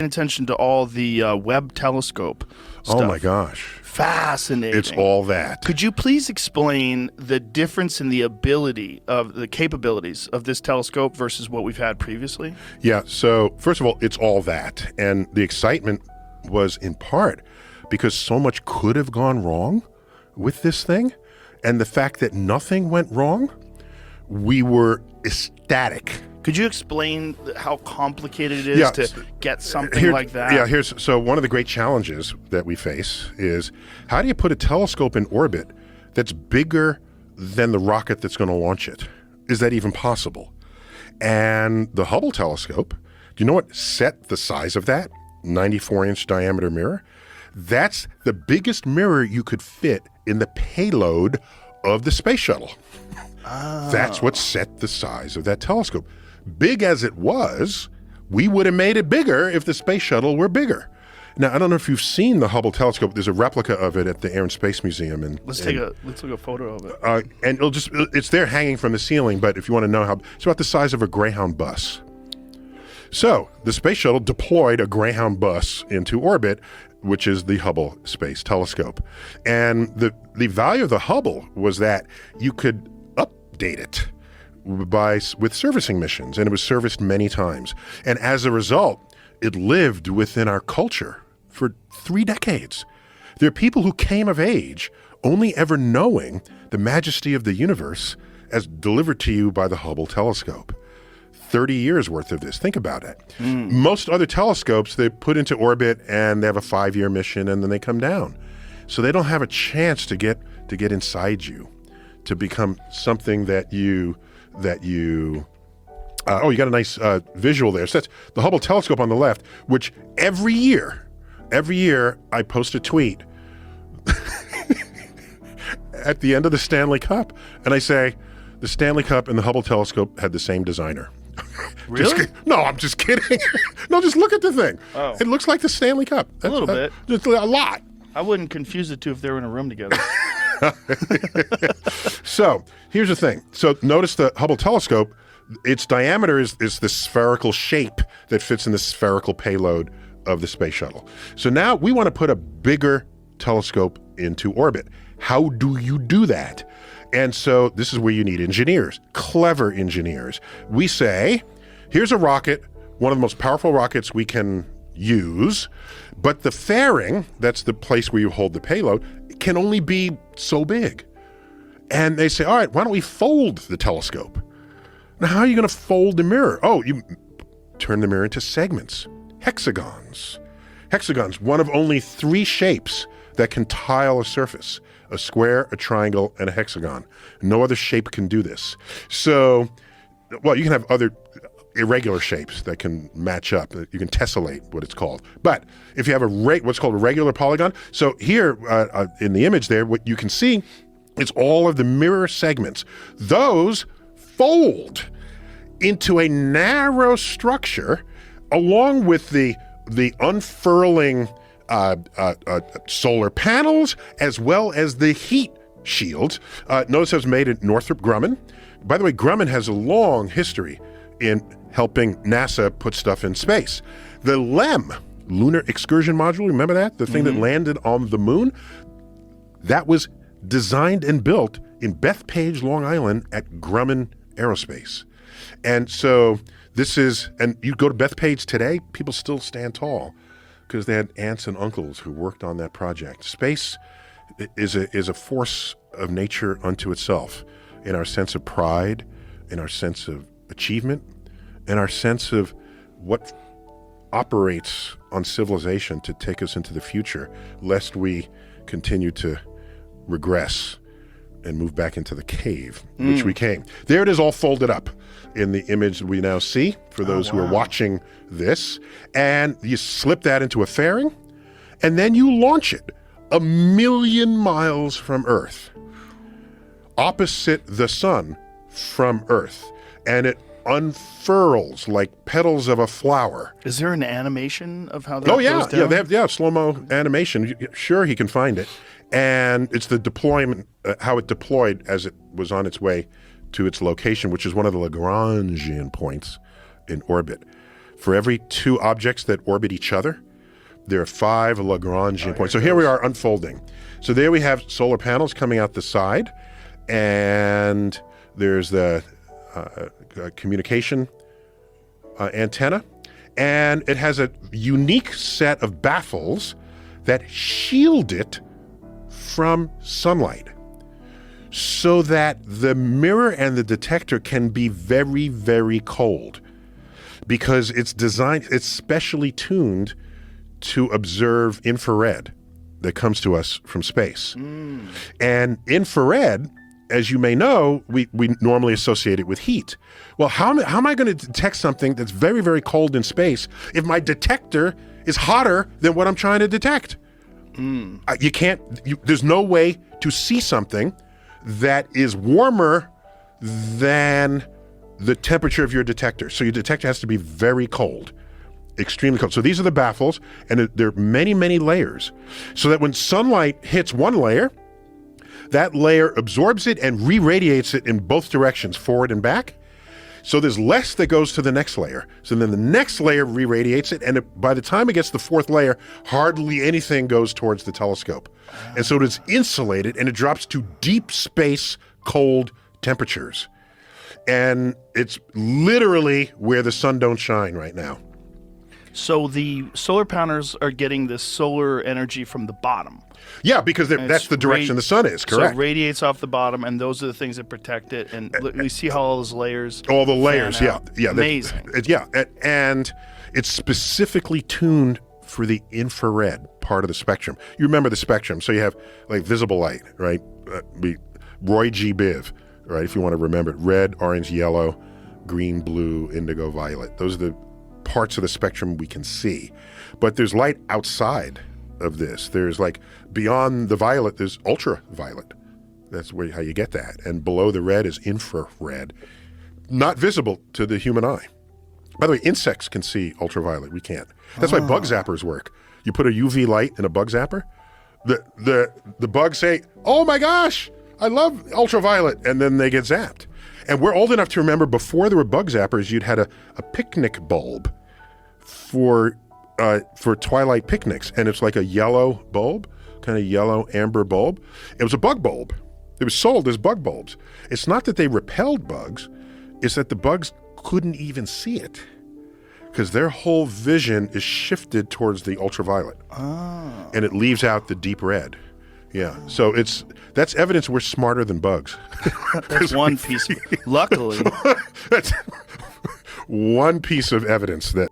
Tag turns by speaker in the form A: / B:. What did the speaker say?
A: attention to all the Webb telescope stuff.
B: Oh my gosh.
A: Fascinating.
B: It's all that.
A: Could you please explain the difference in the capabilities of this telescope versus what we've had previously?
B: Yeah, so first of all, it's all that. And the excitement was in part because so much could have gone wrong with this thing. And the fact that nothing went wrong, we were ecstatic.
A: Could you explain how complicated it is to get something like that?
B: Yeah, so one of the great challenges that we face is how do you put a telescope in orbit that's bigger than the rocket that's going to launch it? Is that even possible? And the Hubble telescope, do you know what set the size of that? 94-inch diameter mirror? That's the biggest mirror you could fit in the payload of the space shuttle. Oh. That's what set the size of that telescope. Big as it was, we would have made it bigger if the space shuttle were bigger. Now, I don't know if you've seen the Hubble telescope. There's a replica of it at the Air and Space Museum.
A: Let's look a photo of it.
B: And it's there hanging from the ceiling, but if you want to know it's about the size of a Greyhound bus. So the space shuttle deployed a Greyhound bus into orbit, which is the Hubble Space Telescope. And the value of the Hubble was that you could update it with servicing missions, and it was serviced many times. And as a result, it lived within our culture for 3 decades. There are people who came of age only ever knowing the majesty of the universe as delivered to you by the Hubble telescope. 30 years worth of this. Think about it. Most other telescopes, they put into orbit and they have a 5-year mission and then they come down. So they don't have a chance to get inside you, to become something that you you got a nice visual there. So that's the Hubble telescope on the left, which every year I post a tweet at the end of the Stanley Cup, and I say, the Stanley Cup and the Hubble telescope had the same designer.
A: Really?
B: No, I'm just kidding. No, just look at the thing.
A: Oh.
B: It looks like the Stanley Cup.
A: A little bit.
B: Just a lot.
A: I wouldn't confuse the two if they were in a room together.
B: So here's the thing. So notice the Hubble telescope, its diameter is the spherical shape that fits in the spherical payload of the space shuttle. So now we want to put a bigger telescope into orbit. How do you do that? And so this is where you need engineers, clever engineers. We say, here's a rocket, one of the most powerful rockets we can use, but the fairing, that's the place where you hold the payload, can only be so big. And they say, all right, why don't we fold the telescope? Now, how are you going to fold the mirror? Oh, you turn the mirror into segments, hexagons. Hexagons, one of only 3 shapes that can tile a surface: a square, a triangle, and a hexagon. No other shape can do this. So, well, you can have other irregular shapes that can match up. You can tessellate, what it's called. But if you have what's called a regular polygon, so here in the image there, what you can see is all of the mirror segments. Those fold into a narrow structure along with the unfurling solar panels, as well as the heat shields. Notice it was made at Northrop Grumman. By the way, Grumman has a long history in helping NASA put stuff in space. The LEM, Lunar Excursion Module, remember that? The thing that landed on the moon? That was designed and built in Bethpage, Long Island at Grumman Aerospace. And so and you go to Bethpage today, people still stand tall because they had aunts and uncles who worked on that project. Space is a force of nature unto itself in our sense of pride, in our sense of achievement, in our sense of what operates on civilization to take us into the future, lest we continue to regress and move back into the cave in which we came. There it is, all folded up in the image we now see for those who are watching this. And you slip that into a fairing, and then you launch it 1 million miles from Earth, opposite the sun from Earth. And it unfurls like petals of a flower.
A: Is there an animation of how that goes down?
B: Yeah, they have slow-mo animation. Sure, he can find it. And it's the deployment, how it deployed as it was on its way to its location, which is one of the Lagrangian points in orbit. For every 2 objects that orbit each other, there are 5 Lagrangian points. So here we are unfolding. So there we have solar panels coming out the side, and there's the communication antenna, and it has a unique set of baffles that shield it from sunlight, so that the mirror and the detector can be very, very cold, because it's specially tuned to observe infrared that comes to us from space. And infrared, as you may know, we normally associate it with heat. Well, how am I going to detect something that's very, very cold in space if my detector is hotter than what I'm trying to detect? You can't, there's no way to see something that is warmer than the temperature of your detector. So your detector has to be very cold, extremely cold. So these are the baffles, and there are many, many layers, so that when sunlight hits one layer, that layer absorbs it and re-radiates it in both directions, forward and back. So there's less that goes to the next layer. So then the next layer re-radiates it, and by the time it gets to the 4th layer, hardly anything goes towards the telescope. And so it is insulated, and it drops to deep space cold temperatures. And it's literally where the sun don't shine right now.
A: So the solar panels are getting this solar energy from the bottom.
B: Yeah, because that's the direction the sun is, correct.
A: So it radiates off the bottom, and those are the things that protect it. And we see how all those layers
B: All the layers,
A: fan out.
B: yeah.
A: Amazing.
B: And it's specifically tuned for the infrared part of the spectrum. You remember the spectrum. So you have like visible light, right? Roy G. Biv, right? If you want to remember it. Red, orange, yellow, green, blue, indigo, violet. Those are the parts of the spectrum we can see. But there's light outside of this. There's like beyond the violet, there's ultraviolet. That's how you get that. And below the red is infrared, not visible to the human eye. By the way, insects can see ultraviolet. We can't. That's why bug zappers work. You put a UV light in a bug zapper, the bugs say, "Oh my gosh, I love ultraviolet," and then they get zapped. And we're old enough to remember before there were bug zappers, you'd had a picnic bulb for twilight picnics, and it's like a yellow bulb, kind of yellow amber bulb. It was a bug bulb. It was sold as bug bulbs. It's not that they repelled bugs, it's that the bugs couldn't even see it, because their whole vision is shifted towards the ultraviolet. And it leaves out the deep red. Yeah, so that's evidence we're smarter than bugs.
A: That's one piece. Luckily.
B: That's one piece of evidence that